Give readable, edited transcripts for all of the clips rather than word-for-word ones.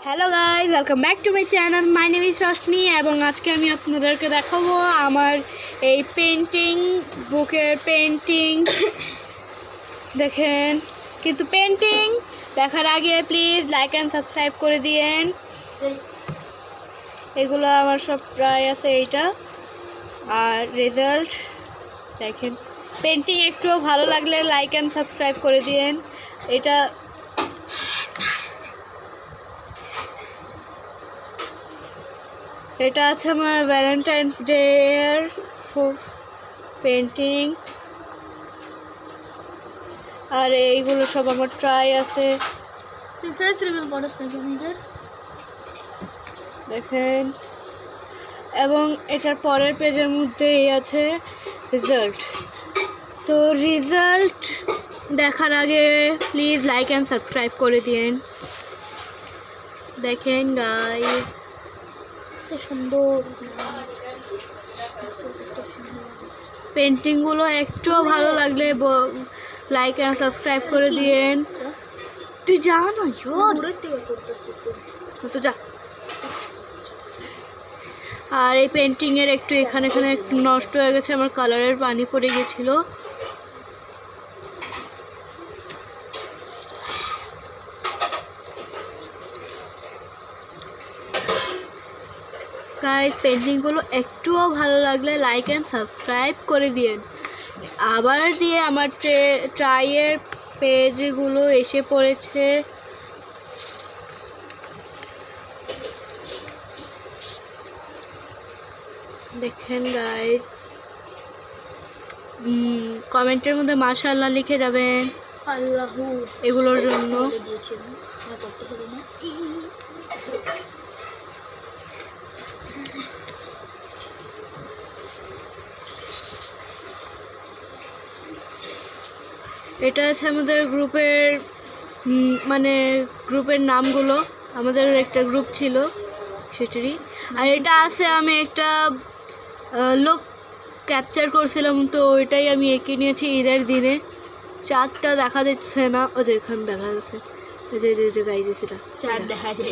Hello guys, welcome back to my channel. My name is Roshni এবং আজকে আমি আপনাদেরকে দেখাবো আমার এই বুকের পেন্টিং। দেখেন, কিন্তু পেন্টিং দেখার আগে প্লিজ লাইক অ্যান্ড সাবস্ক্রাইব করে দিয়েন। এগুলো আমার সব প্রায় আছে এইটা। আর রেজাল্ট দেখেন, পেন্টিং একটুও ভালো লাগলে লাইক অ্যান্ড সাবস্ক্রাইব করে দিয়েন। এটা আছে আমার ভ্যালেন্টাইন্স ডে এর পেন্টিং। আর এইগুলো সব আমার ট্রাই আছে। তুই ফেস রিভিল করিস নাকি নিজের? দেখেন, এবং এটার পরের পেজের মধ্যেই আছে রেজাল্ট। তো রেজাল্ট দেখার আগে প্লিজ লাইক অ্যান্ড সাবস্ক্রাইব করে দিন। দেখেন গাইস, সুন্দর পেন্টিংগুলো একটুও ভালো লাগলে লাইক অ্যান্ড সাবস্ক্রাইব করে দিয়েন। তুই যা না তো যা। আর এই পেন্টিংয়ের একটু এখানে একটু নষ্ট হয়ে গেছে, আমার কালারের পানি পড়ে গেছিল। গাইস, পেন্টিংগুলো একটুও ভালো লাগলে লাইক অ্যান্ড সাবস্ক্রাইব করে দিন। আবার দিয়ে আমার ট্রাইয়ের পেজগুলো এসে পড়েছে। দেখেন গাইস, কমেন্টের মধ্যে মাশাআল্লাহ লিখে যাবেন আল্লাহু এগুলোর জন্য। এটা আছে আমাদের গ্রুপের গ্রুপের নামগুলো। আমাদের একটা গ্রুপ ছিল সেটারই। আর এটা আছে, আমি একটা লোক ক্যাপচার করছিলাম, তো ওইটাই আমি এঁকে নিয়েছি ঈদের দিনে। চাঁদটা দেখা যাচ্ছে না, ও যে এখানে দেখা যাচ্ছে, যে গাইছে সেটা চাঁদ দেখা যায়।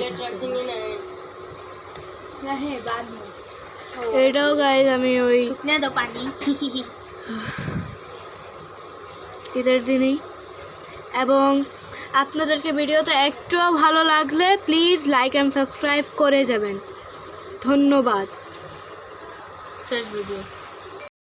এটাও গাইজ আমি ওই শুকনা দাও পানি ঈদের দিনেই। এবং আপনাদেরকে ভিডিওটা একটুও ভালো লাগলে প্লিজ লাইক অ্যান্ড সাবস্ক্রাইব করে যাবেন। ধন্যবাদ। শেষ ভিডিও।